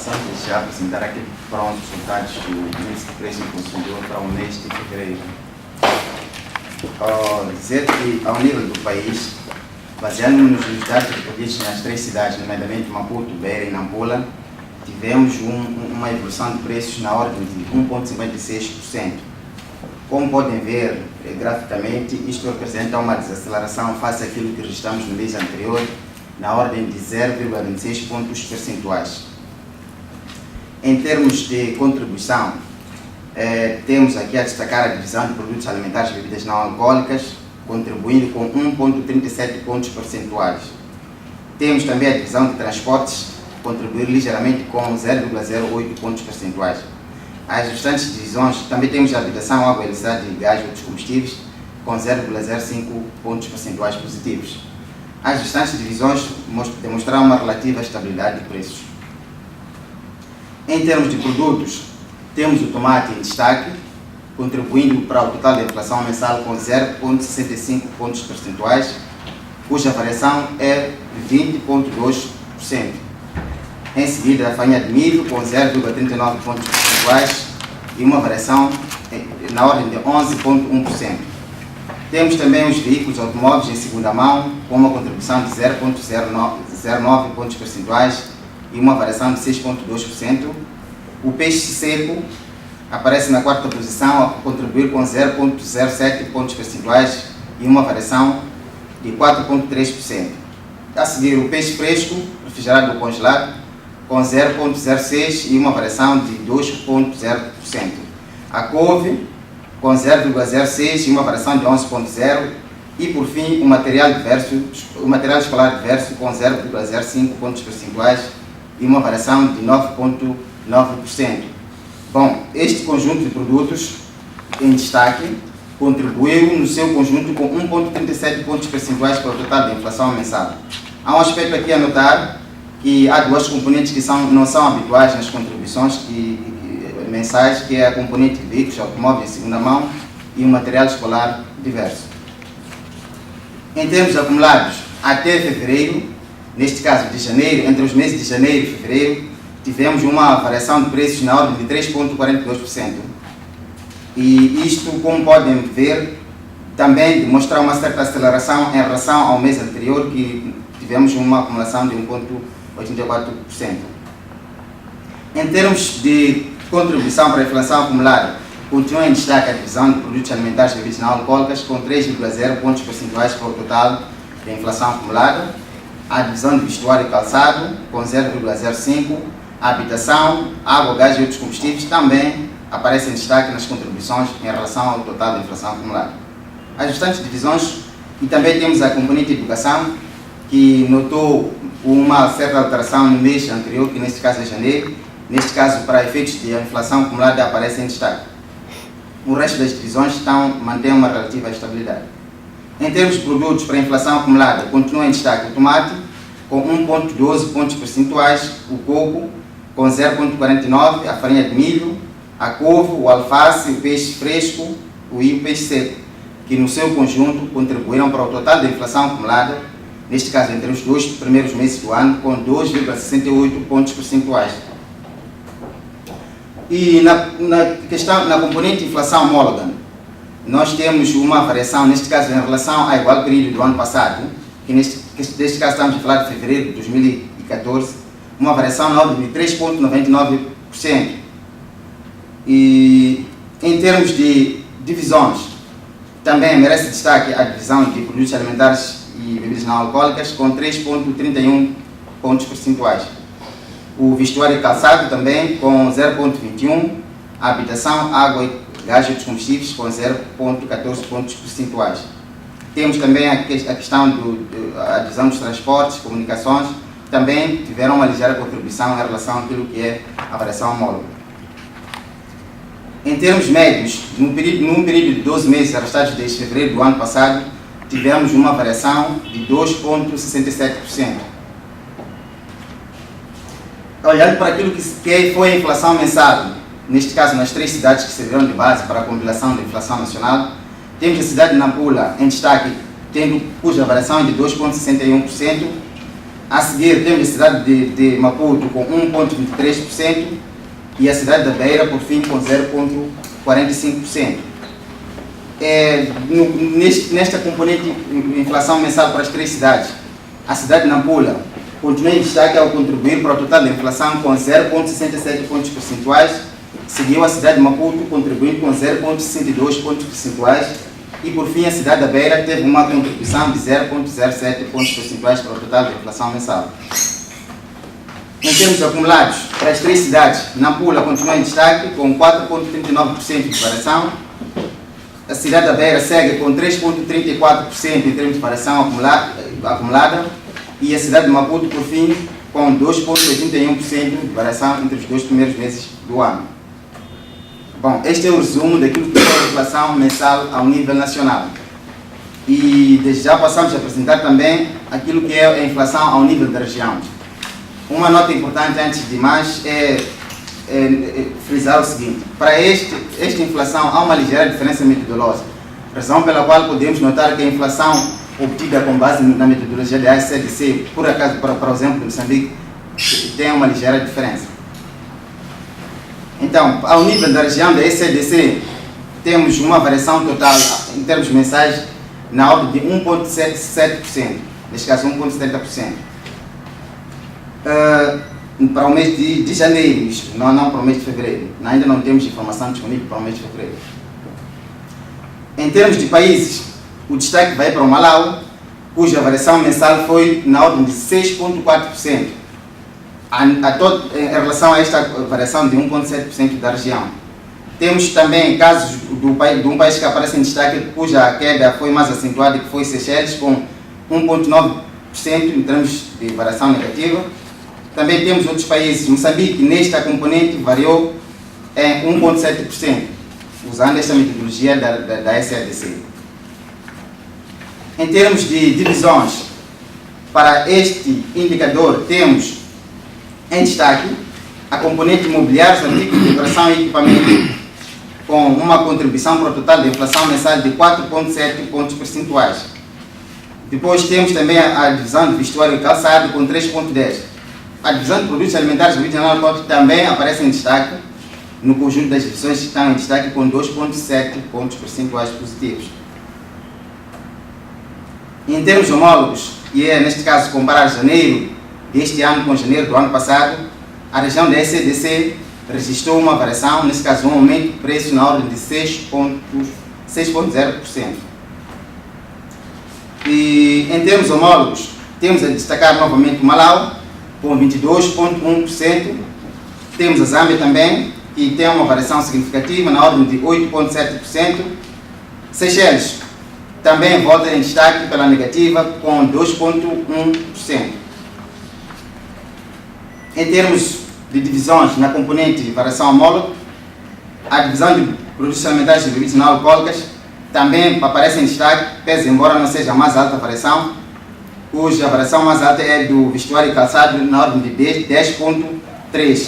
Passamos a apresentar aqui prontos os resultados do índice de preço do consumidor para o mês de fevereiro. Dizer que, ao nível do país, baseando-nos nos dados recolhidos nas três cidades, nomeadamente Maputo, Beira e Nampula, tivemos uma evolução de preços na ordem de 1,56%. Como podem ver graficamente, isto representa uma desaceleração face àquilo que registramos no mês anterior, na ordem de 0,26 pontos percentuais. Em termos de contribuição, temos aqui a destacar a divisão de produtos alimentares e bebidas não alcoólicas, contribuindo com 1,37 pontos percentuais. Temos também a divisão de transportes, contribuir ligeiramente com 0,08 pontos percentuais. As restantes divisões, também temos a habitação, água, eletricidade, gás e outros combustíveis, com 0,05 pontos percentuais positivos. As restantes divisões demonstraram uma relativa estabilidade de preços. Em termos de produtos, temos o tomate em destaque, contribuindo para o total da inflação mensal com 0,65 pontos percentuais, cuja variação é de 20,2%. Em seguida, a farinha de milho com 0,39 pontos percentuais e uma variação na ordem de 11,1%. Temos também os veículos automóveis em segunda mão, com uma contribuição de 0,09 pontos percentuais e uma variação de 6,2%. O peixe seco aparece na quarta posição, a contribuir com 0,07 pontos percentuais e uma variação de 4,3%. A seguir, o peixe fresco, refrigerado ou congelado, com 0,06 e uma variação de 2,0%. A couve, com 0,06 e uma variação de 11,0%. E, por fim, o material escolar diverso, com 0,05 pontos percentuais e uma variação de 9,9%. Bom, este conjunto de produtos em destaque contribuiu no seu conjunto com 1,37 pontos percentuais para o total da inflação mensal. Há um aspecto aqui a notar, que há duas componentes que não são habituais nas contribuições mensais, que é a componente de veículos automóveis em segunda mão e o material escolar diverso. Em termos acumulados, até fevereiro, neste caso de janeiro, entre os meses de janeiro e fevereiro, tivemos uma variação de preços na ordem de 3,42%. E isto, como podem ver, também demonstra uma certa aceleração em relação ao mês anterior, que tivemos uma acumulação de 1,84%. Em termos de contribuição para a inflação acumulada, continua em destaque a divisão de produtos alimentares e bebidas não alcoólicas, com 3,0 pontos percentuais para o total da inflação acumulada. A divisão de vestuário e calçado, com 0,05%. A habitação, água, gás e outros combustíveis também aparecem em destaque nas contribuições em relação ao total da inflação acumulada. As restantes divisões, e também temos a componente de educação, que notou uma certa alteração no mês anterior, que neste caso é janeiro. Neste caso, para efeitos de inflação acumulada, aparece em destaque. O resto das divisões mantém uma relativa estabilidade. Em termos de produtos para inflação acumulada, continua em destaque o tomate, com 1,12 pontos percentuais, o coco, com 0,49, a farinha de milho, a couve, o alface, o peixe fresco e o peixe seco, que no seu conjunto contribuíram para o total da inflação acumulada, neste caso entre os dois primeiros meses do ano, com 2,68 pontos percentuais. E na componente de inflação homóloga, nós temos uma variação, neste caso em relação ao igual período do ano passado, que neste caso estamos a falar de fevereiro de 2014, uma variação na ordem de 3,99%. E em termos de divisões, também merece destaque a divisão de produtos alimentares e bebidas não alcoólicas, com 3,31 pontos percentuais. O vestuário e calçado também com 0,21, a habitação, água, gás e outros combustíveis com 0,14 pontos percentuais. Temos também a questão da divisão dos transportes, comunicações, também tiveram uma ligeira contribuição em relação àquilo que é a variação homóloga. Em termos médios, num período de 12 meses arrestados desde fevereiro do ano passado, tivemos uma variação de 2,67%. Olhando para aquilo que foi a inflação mensal, neste caso nas três cidades que serviram de base para a compilação da inflação nacional, temos a cidade de Nampula em destaque, cuja variação é de 2,61%, A seguir temos a cidade de Maputo com 1,23% e a cidade da Beira, por fim, com 0,45%. Nesta componente de inflação mensal para as três cidades, a cidade de Nampula continua em destaque ao contribuir para o total da inflação com 0,67 pontos percentuais, seguiu a cidade de Maputo contribuindo com 0,62 pontos percentuais e, por fim, a cidade da Beira teve uma contribuição de 0,07 pontos percentuais para o total da inflação mensal. Em termos acumulados, para as três cidades, Nampula continua em destaque com 4,39% de variação, a cidade da Beira segue com 3,34% em termos de variação acumulada e a cidade de Maputo, por fim, com 2,81% de variação entre os dois primeiros meses do ano. Bom, este é o resumo daquilo que foi a inflação mensal ao nível nacional. E desde já passamos a apresentar também aquilo que é a inflação ao nível da região. Uma nota importante antes de mais é frisar o seguinte: para esta inflação há uma ligeira diferença metodológica, razão pela qual podemos notar que a inflação obtida com base na metodologia da ECDC, por acaso, para o exemplo de Moçambique, tem uma ligeira diferença. Então, ao nível da região da ECDC, temos uma variação total em termos mensais na ordem de 1,77%, neste caso 1,70%. Para o mês de janeiro, isto, não para o mês de fevereiro. Ainda não temos informação disponível para o mês de fevereiro. Em termos de países, o destaque vai para o Malau, cuja variação mensal foi na ordem de 6,4%, em relação a esta variação de 1,7% da região. Temos também casos de um país que aparece em destaque, cuja queda foi mais acentuada, que foi Seychelles, com 1,9% em termos de variação negativa. Também temos outros países. Moçambique, nesta componente, variou em 1,7%, usando esta metodologia da SADC. Em termos de divisões, para este indicador, temos em destaque a componente imobiliários, artigos de decoração e equipamento, com uma contribuição para o total da inflação mensal de 4,7 pontos percentuais. Depois temos também a divisão de vestuário e calçado, com 3,10. A divisão de produtos alimentares do Regional Norte também aparece em destaque no conjunto das divisões que estão em destaque, com 2,7 pontos percentuais positivos. Em termos homólogos, e neste caso comparar janeiro deste ano com janeiro do ano passado, a região da ECDC registrou uma variação, neste caso um aumento de preço na ordem de 6,0%. E em termos homólogos, temos a destacar novamente o Malau, com 22,1%. Temos a Zâmbia também, que tem uma variação significativa na ordem de 8,7%. Seychelles também volta em destaque pela negativa, com 2,1%. Em termos de divisões na componente de variação homóloga, a divisão de produtos alimentares e bebidas não alcoólicas também aparece em destaque, pese embora não seja a mais alta variação, cuja variação mais alta é do vestuário e calçado na ordem de 10,3%.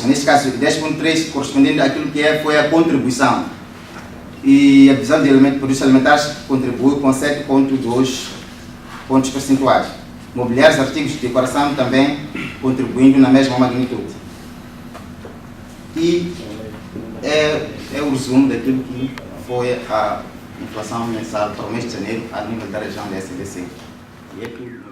Neste caso, 10,3% correspondendo àquilo que foi a contribuição. E a divisão de produtos alimentares contribuiu com 7,2 pontos percentuais. Mobiliários e artigos de decoração também contribuindo na mesma magnitude. E é o resumo daquilo que foi a inflação mensal para o mês de janeiro a nível da região da SADC. E é tudo.